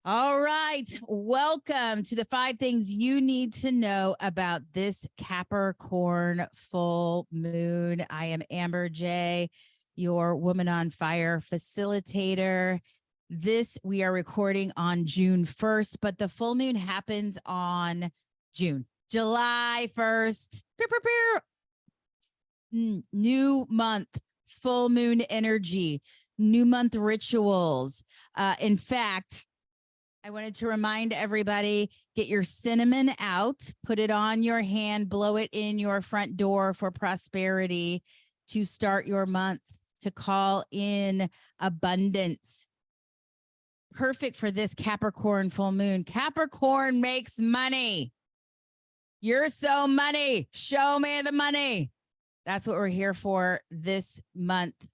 All right. Welcome to the 5 things you need to know about this Capricorn full moon. I am Amber J, your Woman on Fire facilitator. We are recording on June 1st, but the full moon happens on July 1st. New month, full moon energy, new month rituals. In fact, I wanted to remind everybody, get your cinnamon out, put it on your hand, blow it in your front door for prosperity, to start your month, to call in abundance. Perfect for this Capricorn full moon. Capricorn makes money. You're so money. Show me the money. That's what we're here for this month.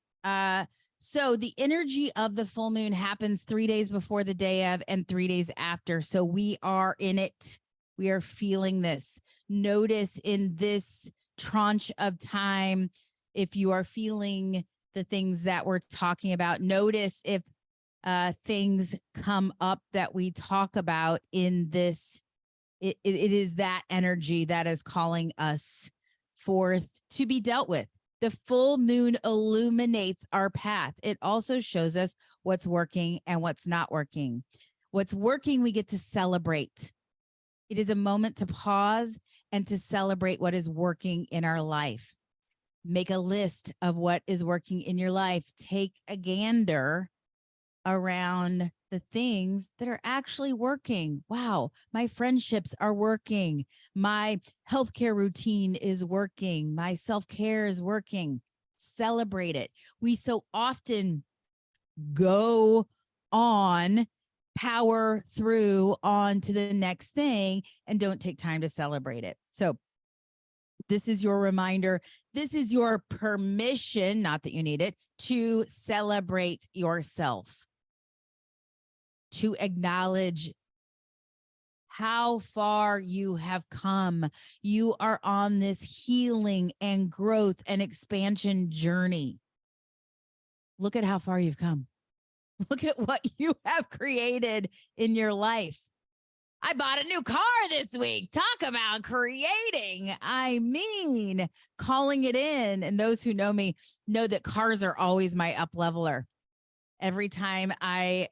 So the energy of the full moon happens 3 days before the day of and 3 days after. So we are in it. We are feeling this. Notice in this tranche of time, if you are feeling the things that we're talking about, notice if things come up that we talk about in this. It is that energy that is calling us forth to be dealt with. The full moon illuminates our path. It also shows us what's working and what's not working. What's working, we get to celebrate. It is a moment to pause and to celebrate what is working in our life. Make a list of what is working in your life. Take a gander around the things that are actually working. Wow, my friendships are working. My healthcare routine is working. My self-care is working. Celebrate it. We so often go on, power through on to the next thing, and don't take time to celebrate it. So this is your reminder. This is your permission, not that you need it, to celebrate yourself, to acknowledge how far you have come. You are on this healing and growth and expansion journey. Look at how far you've come. Look at what you have created in your life. I bought a new car this week. Talk about creating. I mean, calling it in. And those who know me know that cars are always my up leveler. Every time I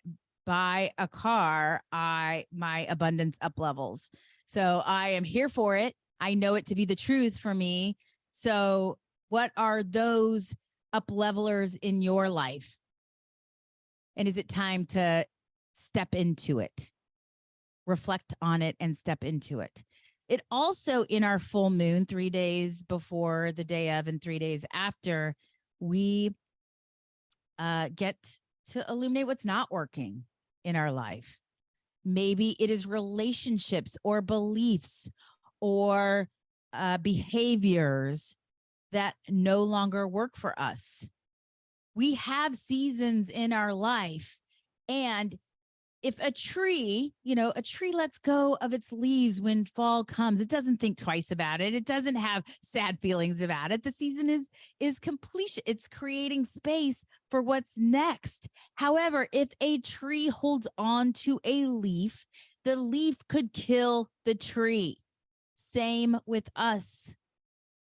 buy a car, my abundance up levels. So I am here for it. I know it to be the truth for me. So what are those up levelers in your life? And is it time to step into it? Reflect on it and step into it. It also, in our full moon, 3 days before the day of and 3 days after, we get to illuminate what's not working in our life. Maybe it is relationships or beliefs or behaviors that no longer work for us. We have seasons in our life, and if a tree lets go of its leaves when fall comes, it doesn't think twice about it. It doesn't have sad feelings about it. The season is completion. It's creating space for what's next. However, if a tree holds on to a leaf, the leaf could kill the tree. Same with us.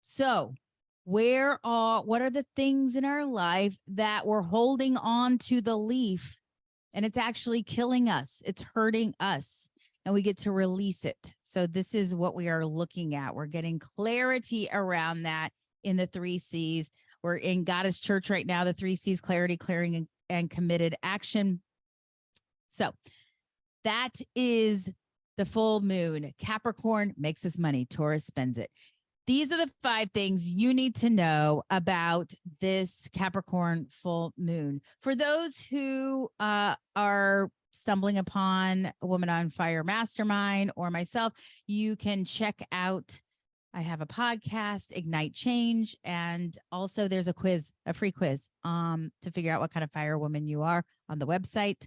So what are the things in our life that we're holding on to the leaf, and it's actually killing us? It's hurting us, and we get to release it. So this is what we are looking at. We're getting clarity around that in the 3 C's. We're in Goddess Church right now, the 3 C's: clarity, clearing, and committed action. So that is the full moon. Capricorn makes us money. Taurus spends it. These are the 5 things you need to know about this Capricorn full moon. For those who are stumbling upon a Woman on Fire Mastermind or myself, you can check out, I have a podcast, Ignite Change, and also there's a quiz, a free quiz to figure out what kind of fire woman you are on the website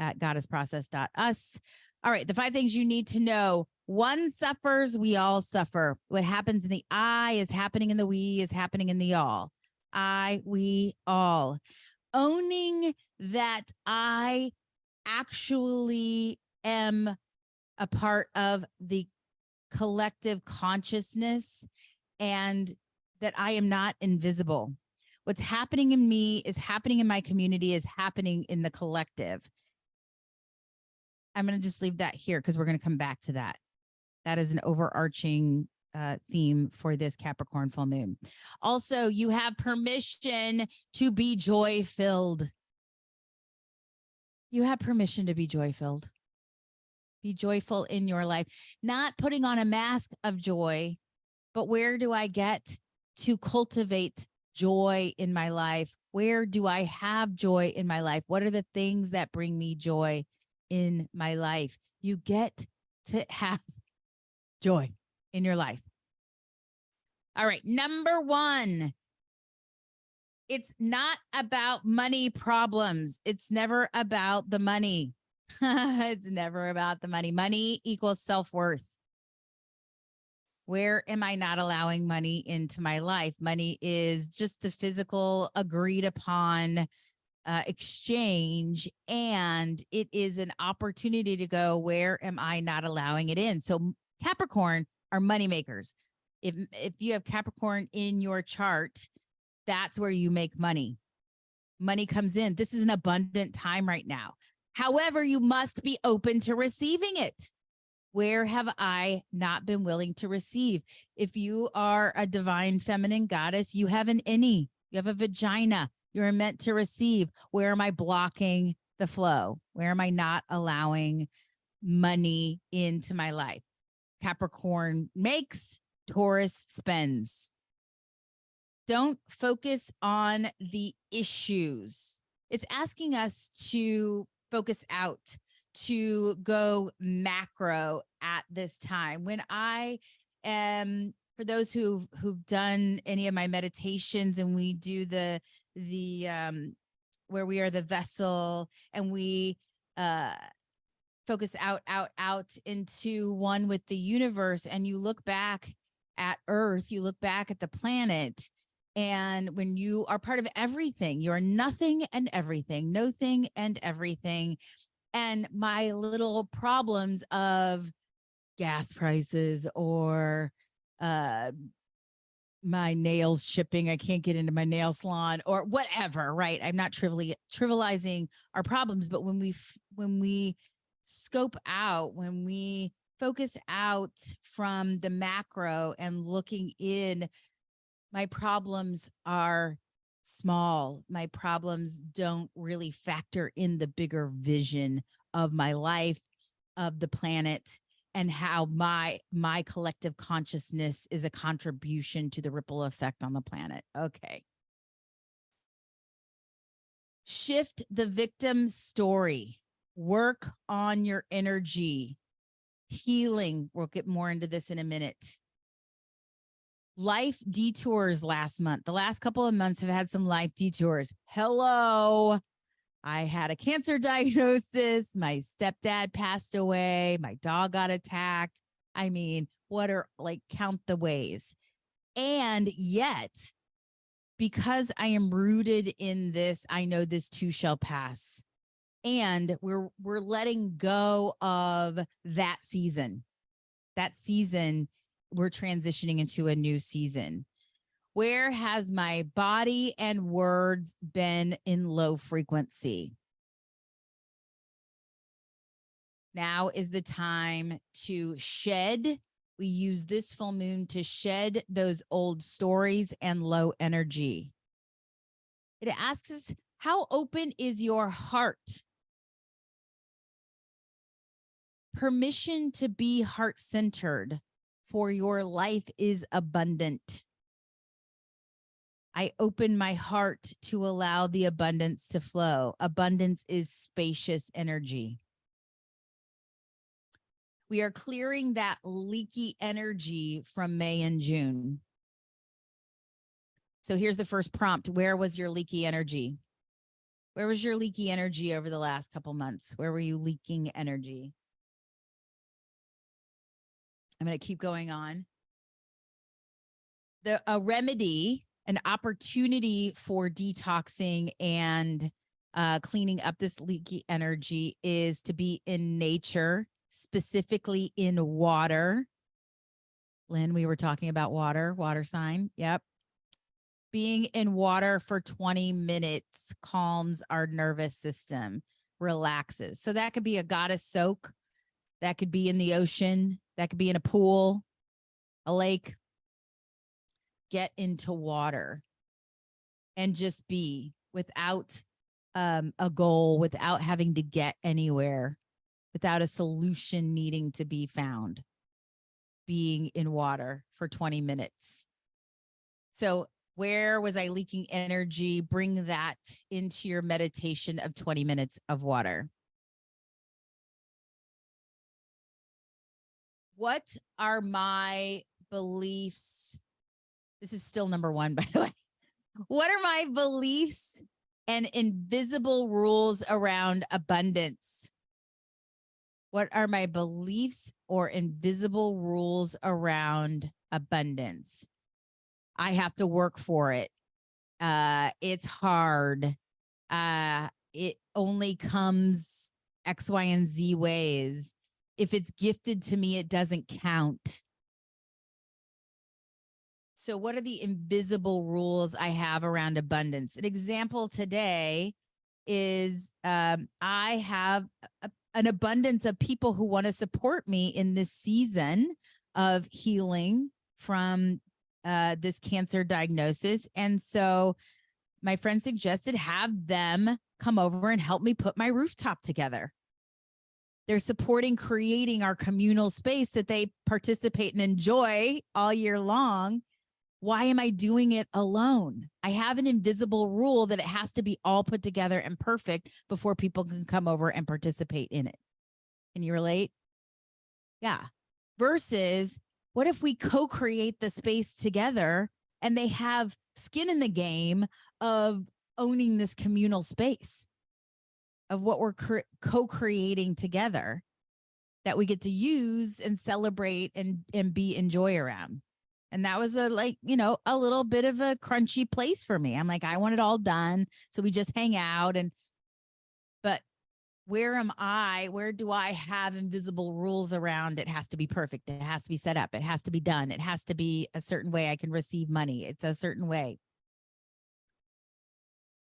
at goddessprocess.us. All right, the 5 things you need to know. One suffers, we all suffer. What happens in the I is happening in the we, is happening in the all. I, we, all. Owning that I actually am a part of the collective consciousness and that I am not invisible. What's happening in me is happening in my community, is happening in the collective. I'm going to just leave that here because we're going to come back to that. That is an overarching theme for this Capricorn full moon. Also, you have permission to be joy-filled. You have permission to be joy-filled. Be joyful in your life, not putting on a mask of joy, but where do I get to cultivate joy in my life? Where do I have joy in my life? What are the things that bring me joy in my life? You get to have joy in your life. All right, number one, it's not about money problems. It's never about the money. It's never about the money. Money equals self-worth. Where am I not allowing money into my life? Money is just the physical agreed upon exchange, and it is an opportunity to go, where am I not allowing it in? So Capricorn are money makers. If you have Capricorn in your chart, that's where you make money. Money comes in. This is an abundant time right now. However, you must be open to receiving it. Where have I not been willing to receive? If you are a divine feminine goddess, you have an innie, you have a vagina, you're meant to receive. Where am I blocking the flow? Where am I not allowing money into my life? Capricorn makes, Taurus spends. Don't focus on the issues. It's asking us to focus out, to go macro at this time. When I am, for those who've done any of my meditations, and we do the where we are the vessel, and we focus out into one with the universe, and you look back at Earth, you look back at the planet, and when you are part of everything, you are nothing and everything, no thing and everything. And my little problems of gas prices, or my nails chipping, I can't get into my nail salon, or whatever, right? I'm not trivializing our problems, but when we scope out, when we focus out from the macro and looking in, my problems are small. My problems don't really factor in the bigger vision of my life, of the planet, and how my collective consciousness is a contribution to the ripple effect on the planet. Okay. Shift the victim story. Work on your energy. Healing. We'll get more into this in a minute. Life detours last month. The last couple of months have had some life detours. Hello. I had a cancer diagnosis. My stepdad passed away. My dog got attacked. I mean, what are, like, count the ways. And yet, because I am rooted in this, I know this too shall pass. And we're letting go of that season. That season, we're transitioning into a new season. Where has my body and words been in low frequency? Now is the time to shed. We use this full moon to shed those old stories and low energy. It asks us, how open is your heart? Permission to be heart-centered, for your life is abundant. I open my heart to allow the abundance to flow. Abundance is spacious energy. We are clearing that leaky energy from May and June. So here's the first prompt. Where was your leaky energy? Where was your leaky energy over the last couple months? Where were you leaking energy? I'm going to keep going on. A remedy, an opportunity for detoxing and cleaning up this leaky energy is to be in nature, specifically in water. Lynn, we were talking about water sign. Yep. Being in water for 20 minutes calms our nervous system, relaxes. So that could be a goddess soak. That could be in the ocean. That could be in a pool, a lake. Get into water and just be without a goal, without having to get anywhere, without a solution needing to be found. Being in water for 20 minutes. So where was I leaking energy? Bring that into your meditation of 20 minutes of water. What are my beliefs? This is still number one, by the way. What are my beliefs and invisible rules around abundance? What are my beliefs or invisible rules around abundance? I have to work for it. It's hard. It only comes X, Y, and Z ways. If it's gifted to me, it doesn't count. So what are the invisible rules I have around abundance? An example today is I have an abundance of people who want to support me in this season of healing from this cancer diagnosis. And so my friend suggested have them come over and help me put my rooftop together. They're supporting creating our communal space that they participate and enjoy all year long. Why am I doing it alone? I have an invisible rule that it has to be all put together and perfect before people can come over and participate in it. Can you relate? Yeah. Versus what if we co-create the space together and they have skin in the game of owning this communal space of what we're co-creating together that we get to use and celebrate and be enjoy around. And that was a little bit of a crunchy place for me. I'm like, I want it all done. So we just hang out. But where am I? Where do I have invisible rules around? It has to be perfect. It has to be set up. It has to be done. It has to be a certain way I can receive money. It's a certain way.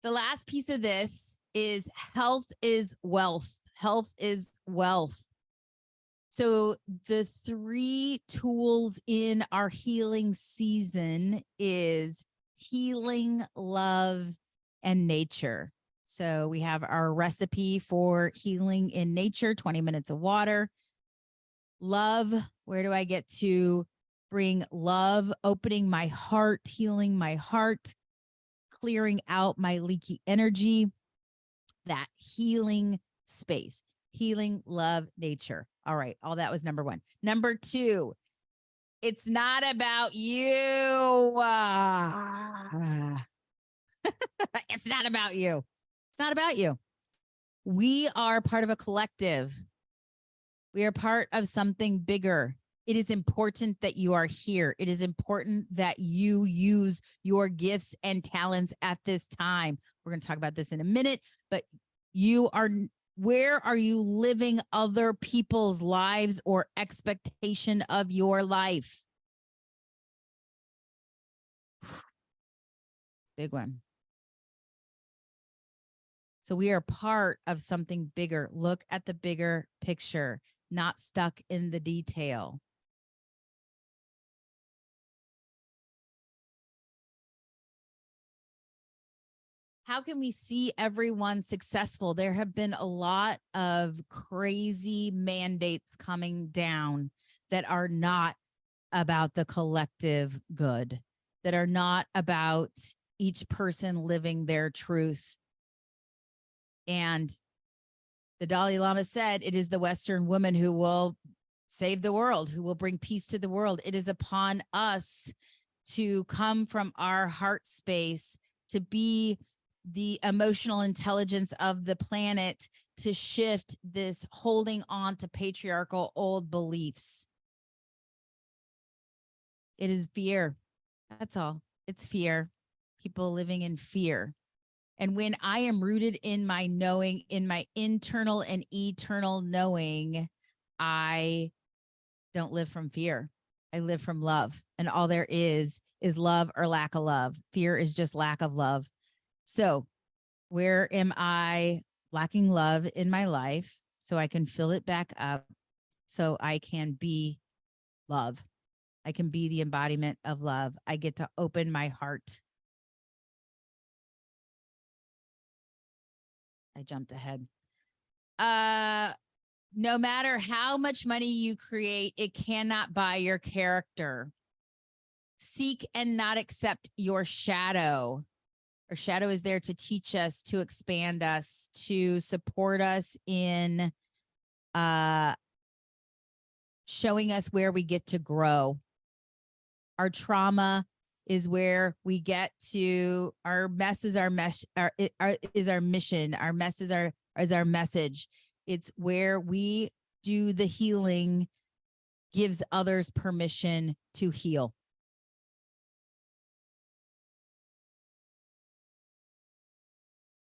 The last piece of this is health is wealth. Health is wealth. So the 3 tools in our healing season is healing, love, and nature. So we have our recipe for healing in nature, 20 minutes of water. Love, where do I get to bring love? Opening my heart, healing my heart, clearing out my leaky energy, that healing space. Healing, love, nature. All right. All that was number 1. Number 2, it's not about you. It's not about you. It's not about you. We are part of a collective. We are part of something bigger. It is important that you are here. It is important that you use your gifts and talents at this time. We're going to talk about this in a minute, but where are you living other people's lives or expectation of your life? Big one. So we are part of something bigger. Look at the bigger picture, not stuck in the detail. How can we see everyone successful? There have been a lot of crazy mandates coming down that are not about the collective good, that are not about each person living their truth. And the Dalai Lama said, it is the Western woman who will save the world, who will bring peace to the world. It is upon us to come from our heart space, to be the emotional intelligence of the planet, to shift this holding on to patriarchal old beliefs. It is fear. That's all. It's fear. People living in fear. And when I am rooted in my knowing, in my internal and eternal knowing, I don't live from fear. I live from love. And all there is love or lack of love. Fear is just lack of love. So where am I lacking love in my life so I can fill it back up so I can be love? I can be the embodiment of love. I get to open my heart. I jumped ahead. No matter how much money you create, it cannot buy your character. Seek and not accept your shadow. Our shadow is there to teach us, to expand us, to support us in showing us where we get to grow. Our trauma is where we get to, our mess is our mesh, is our mission. Our mess is our message. It's where we do the healing, gives others permission to heal.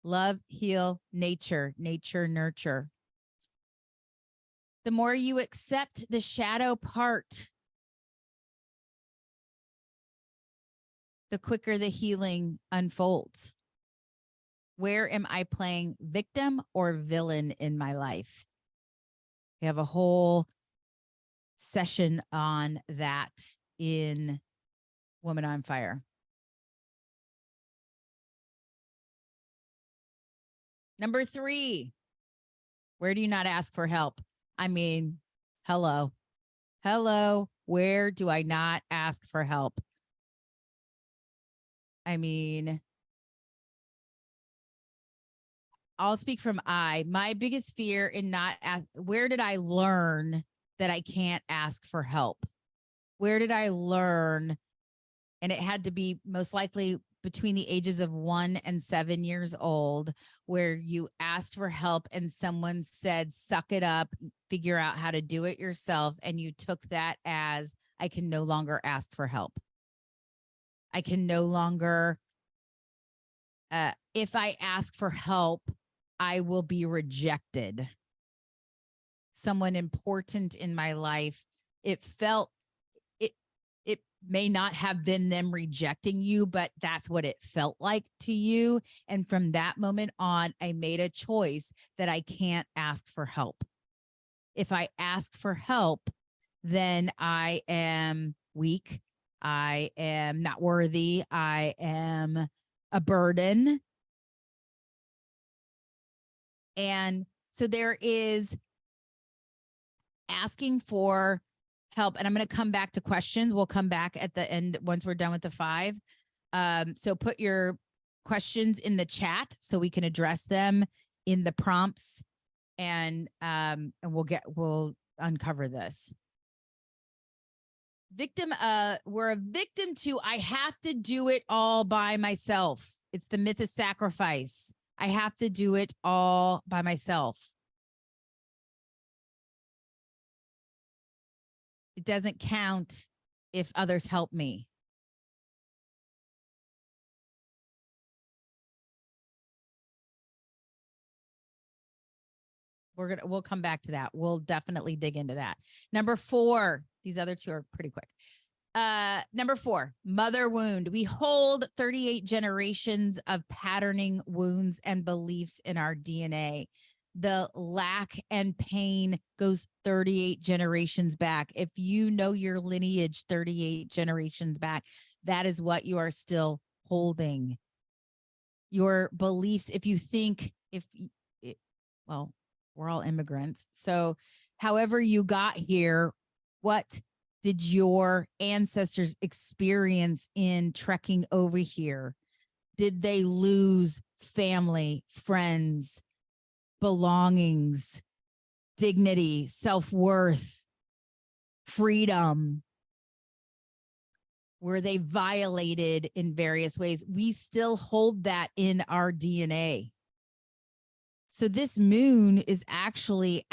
Love, heal, nature, nurture. The more you accept the shadow part, the quicker the healing unfolds. Where am I playing victim or villain in my life? We have a whole session on that in Woman on Fire. Number 3, where do you not ask for help? I mean, hello, where do I not ask for help? I mean, I'll speak from my biggest fear in not where did I learn that I can't ask for help? Where did I learn? And it had to be most likely between the ages of 1 and 7 years old, where you asked for help and someone said, suck it up, figure out how to do it yourself. And you took that as, I can no longer ask for help. I can no longer, if I ask for help, I will be rejected. Someone important in my life, it may not have been them rejecting you, but that's what it felt like to you. And from that moment on, I made a choice that I can't ask for help. If I ask for help, then I am weak. I am not worthy. I am a burden. And so there is asking for help. And I'm going to come back to questions. We'll come back at the end once we're done with the 5. So put your questions in the chat so we can address them in the prompts, and we'll uncover this. Victim, we're a victim to, I have to do it all by myself. It's the myth of sacrifice. I have to do it all by myself. It doesn't count if others help me. We'll come back to that. We'll definitely dig into that. Number 4, these other 2 are pretty quick. Number 4, mother wound. We hold 38 generations of patterning, wounds, and beliefs in our DNA. The lack and pain goes 38 generations back. If you know your lineage 38 generations back, that is what you are still holding. Your beliefs, if you think, well, we're all immigrants. So however you got here, what did your ancestors experience in trekking over here? Did they lose family, friends, belongings, dignity, self-worth, freedom? Were they violated in various ways? We still hold that in our DNA. So this moon is actually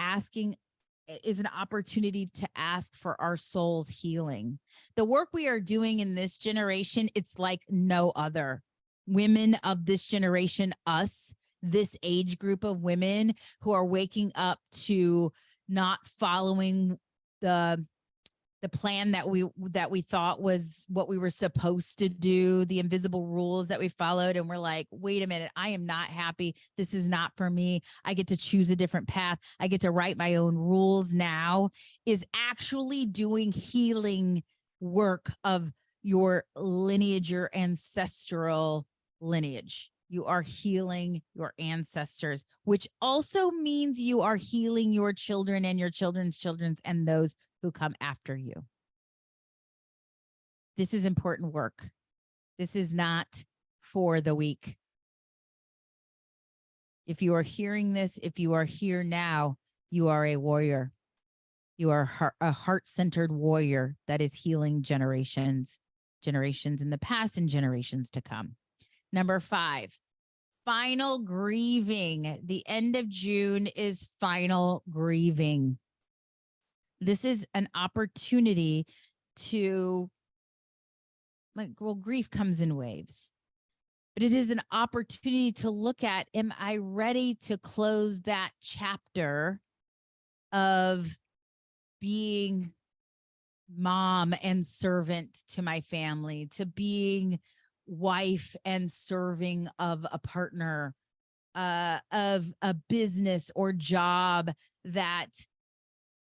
is an opportunity to ask for our soul's healing. The work we are doing in this generation, it's like no other. women of this generation, us, this age group of women who are waking up to not following the plan that we thought was what we were supposed to do, the invisible rules that we followed. And we're like, wait a minute, I am not happy. This is not for me. I get to choose a different path. I get to write my own rules now, is actually doing healing work of your lineage, your ancestral lineage. You are healing your ancestors, which also means you are healing your children and your children's children's and those who come after you. This is important work. This is not for the weak. If you are hearing this, if you are here now, you are a warrior. You are a heart-centered warrior that is healing generations in the past and generations to come. Number 5, final grieving. The end of June is final grieving. This is an opportunity to, grief comes in waves, but it is an opportunity to look at, am I ready to close that chapter of being mom and servant to my family, to being wife and serving of a partner, of a business or job that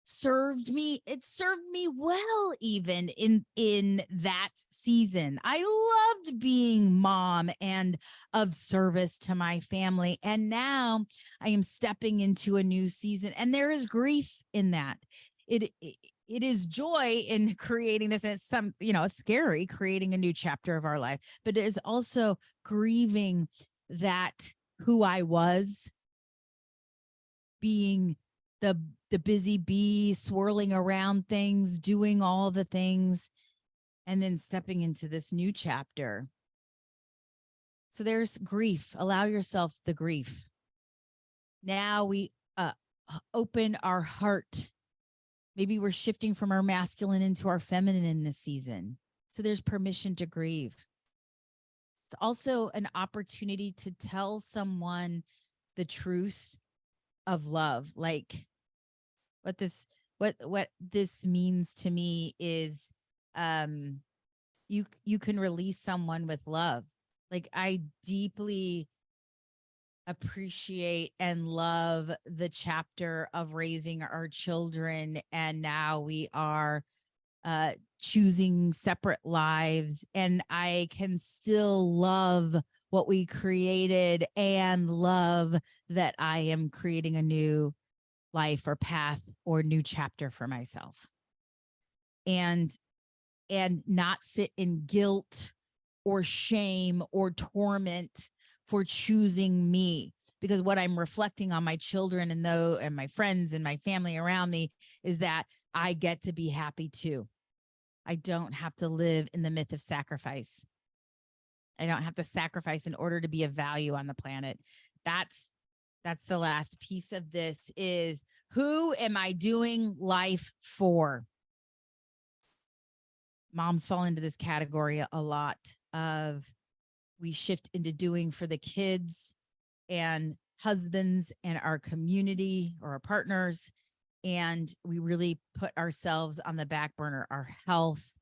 served me. It served me well, even in that season. I loved being mom and of service to my family. And now I am stepping into a new season, and there is grief in that. It is joy in creating this, and it's scary creating a new chapter of our life, but it is also grieving that who I was, being the busy bee, swirling around things, doing all the things, and then stepping into this new chapter. So there's grief. Allow yourself the grief. Now we open our heart. Maybe we're shifting from our masculine into our feminine in this season. So there's permission to grieve. It's also an opportunity to tell someone the truth of love. Like what this means to me is you can release someone with love. Like, I deeply appreciate and love the chapter of raising our children, and now we are choosing separate lives, and I can still love what we created and love that I am creating a new life or path or new chapter for myself, and not sit in guilt or shame or torment for choosing me. Because what I'm reflecting on my children and my friends and my family around me is that I get to be happy too. I don't have to live in the myth of sacrifice. I don't have to sacrifice in order to be of value on the planet. That's the last piece of this, is who am I doing life for? Moms fall into this category a lot of, we shift into doing for the kids and husbands and our community or our partners. And we really put ourselves on the back burner, our health,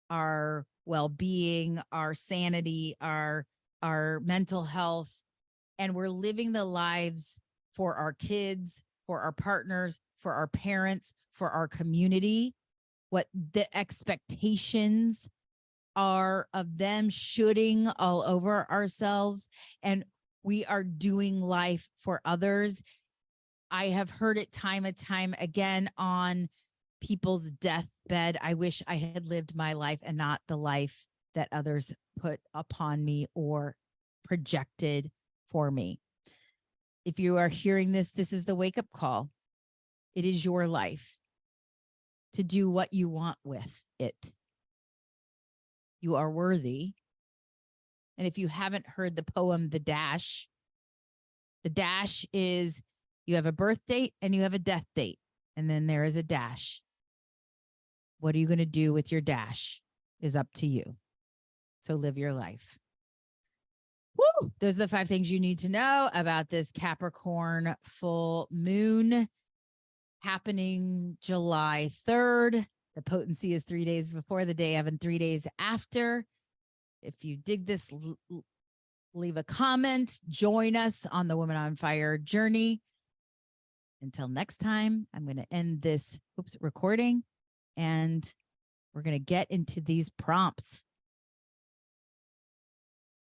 our well-being, our sanity, our mental health. And we're living the lives for our kids, for our partners, for our parents, for our community, what the expectations are of them, shooting all over ourselves. And we are doing life for others. I have heard it time and time again on people's deathbed. I wish I had lived my life and not the life that others put upon me or projected for me. If you are hearing this, this is the wake-up call. It is your life to do what you want with it. You are worthy. And if you haven't heard the poem, the dash is, you have a birth date and you have a death date, and then there is a dash. What are you going to do with your dash is up to you. So live your life. Woo! Those are the 5 things you need to know about this Capricorn full moon happening July 3rd. The potency is 3 days before the day of and 3 days after. If you dig this, leave a comment. Join us on the Women on Fire journey. Until next time, I'm going to end this recording, and we're going to get into these prompts.